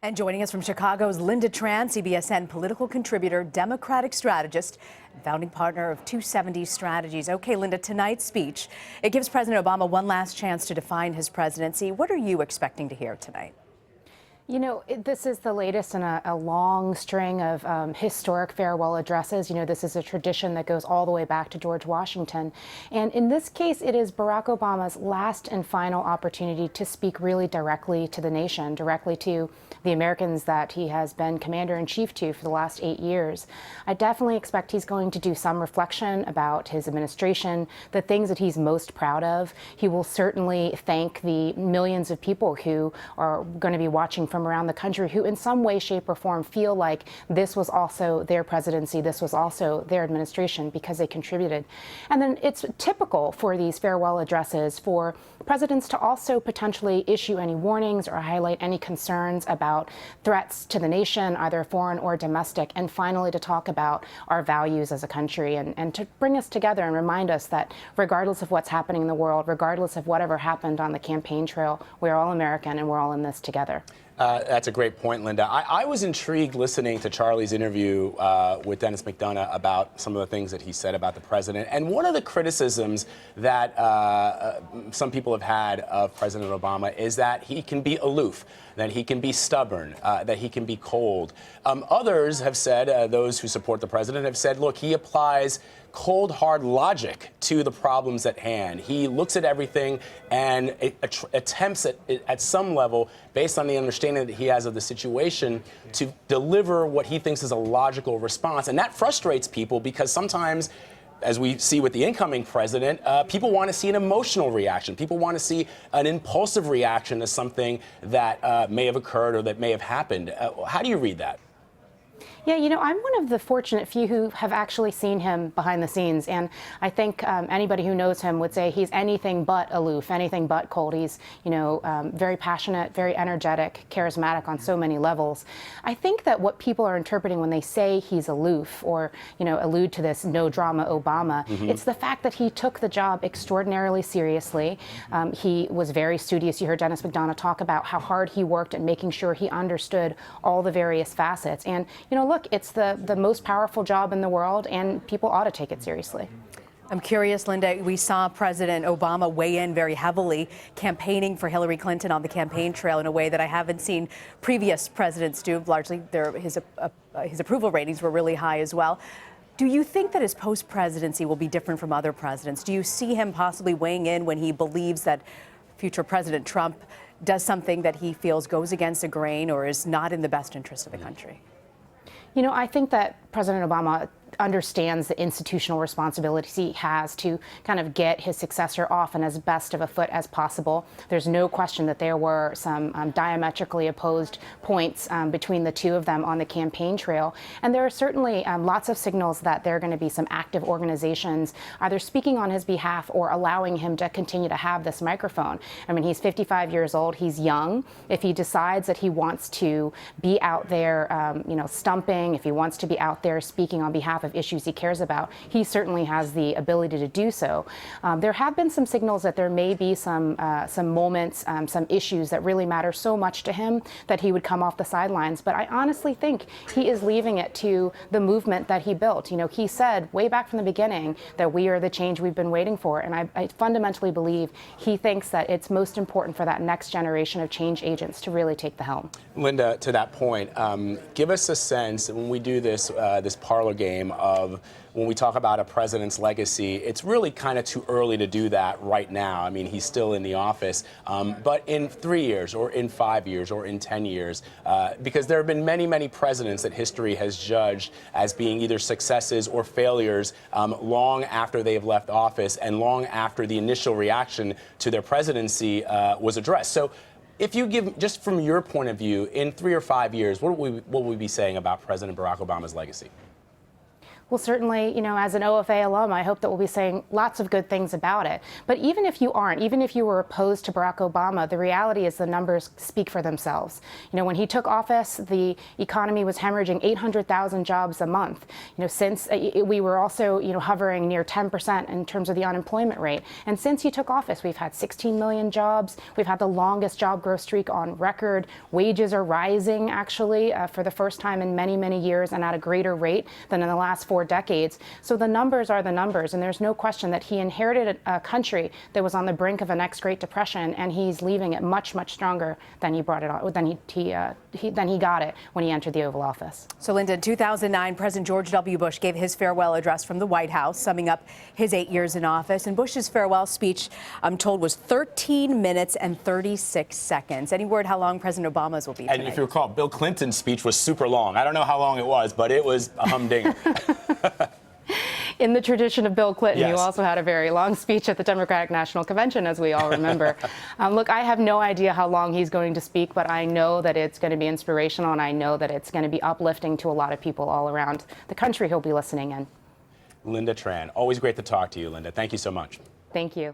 And joining us from Chicago is Lynda Tran, CBSN political contributor, Democratic strategist, and founding partner of 270 Strategies. Okay, Lynda, tonight's speech, it gives President Obama one last chance to define his presidency. What are you expecting to hear tonight? You know, this is the latest in a long string of historic farewell addresses. You know, this is a tradition that goes all the way back to George Washington. And in this case, it is Barack Obama's last and final opportunity to speak really directly to the nation, directly to the Americans that he has been commander-in-chief to for the last 8 years. I definitely expect he's going to do some reflection about his administration, the things that he's most proud of. He will certainly thank the millions of people who are going to be watching from around the country who in some way, shape, or form feel like this was also their presidency, this was also their administration because they contributed. And then it's typical for these farewell addresses for presidents to also potentially issue any warnings or highlight any concerns about threats to the nation, either foreign or domestic, and finally to talk about our values as a country and to bring us together and remind us that regardless of what's happening in the world, regardless of whatever happened on the campaign trail, we're all American and we're all in this together. That's a great point, Lynda. I was intrigued listening to Charlie's interview with Dennis McDonough about some of the things that he said about the president. And one of the criticisms that some people have had of President Obama is that he can be aloof, that he can be stubborn, that he can be cold. Others have said, those who support the president have said, look, he applies cold, hard logic to the problems at hand. He looks at everything and attempts at some level, based on the understanding that he has of the situation, to deliver what he thinks is a logical response. And that frustrates people because sometimes, as we see with the incoming president, people want to see an emotional reaction. People want to see an impulsive reaction to something that may have occurred or that may have happened. How do you read that? Yeah, you know, I'm one of the fortunate few who have actually seen him behind the scenes, and I think anybody who knows him would say he's anything but aloof, anything but cold. He's, you know, very passionate, very energetic, charismatic on so many levels. I think that what people are interpreting when they say he's aloof or, you know, allude to this no drama Obama, it's the fact that he took the job extraordinarily seriously. He was very studious. You heard Dennis McDonough talk about how hard he worked at making sure he understood all the various facets. And, you know, look, it's the most powerful job in the world, and people ought to take it seriously. I'm curious, Lynda, we saw President Obama weigh in very heavily, campaigning for Hillary Clinton on the campaign trail in a way that I haven't seen previous presidents do. Largely, his approval ratings were really high as well. Do you think that his post-presidency will be different from other presidents? Do you see him possibly weighing in when he believes that future President Trump does something that he feels goes against the grain or is not in the best interest of the country? You know, I think that President Obama understands the institutional responsibilities he has to kind of get his successor off on as best of a foot as possible. There's no question that there were some diametrically opposed points between the two of them on the campaign trail. And there are certainly lots of signals that there are going to be some active organizations either speaking on his behalf or allowing him to continue to have this microphone. I mean, he's 55 years old. He's young. If he decides that he wants to be out there, you know, stumping, if he wants to be out there speaking on behalf of issues he cares about, he certainly has the ability to do so. There have been some signals that there may be some moments, some issues that really matter so much to him that he would come off the sidelines. But I honestly think he is leaving it to the movement that he built. You know, he said way back from the beginning that we are the change we've been waiting for. And I fundamentally believe he thinks that it's most important for that next generation of change agents to really take the helm. Lynda, to that point, give us a sense when we do this parlor game of when we talk about a president's legacy. It's really kind of too early to do that right now. I mean, he's still in the office, but in 3 years or in 5 years or in 10 years, because there have been many, many presidents that history has judged as being either successes or failures long after they've left office and long after the initial reaction to their presidency was addressed. So if you give, just from your point of view, in 3 or 5 years, what will we be saying about President Barack Obama's legacy? Well, certainly, as an OFA alum, I hope that we'll be saying lots of good things about it. But even if you aren't, even if you were opposed to Barack Obama, the reality is the numbers speak for themselves. When he took office, the economy was hemorrhaging 800,000 jobs a month. Since we were also, hovering near 10% in terms of the unemployment rate. And since he took office, we've had 16 million jobs. We've had the longest job growth streak on record. Wages are rising, actually, for the first time in many, many years, and at a greater rate than in the last 4 decades. So the numbers are the numbers, and there's no question that he inherited a country that was on the brink of a next Great Depression, and he's leaving it much, much stronger than he brought it on, than he got it when he entered the Oval Office. So, Lynda, in 2009, President George W. Bush gave his farewell address from the White House, summing up his 8 years in office. And Bush's farewell speech, I'm told, was 13 minutes and 36 seconds. Any word how long President Obama's will be tonight? And if you recall, Bill Clinton's speech was super long. I don't know how long it was, but it was a humdinger. In the tradition of Bill Clinton, Yes. who also had a very long speech at the Democratic National Convention, as we all remember. Look, I have no idea how long he's going to speak, but I know that it's going to be inspirational, and I know that it's going to be uplifting to a lot of people all around the country who'll be listening in. Lynda Tran, always great to talk to you, Lynda. Thank you so much. Thank you.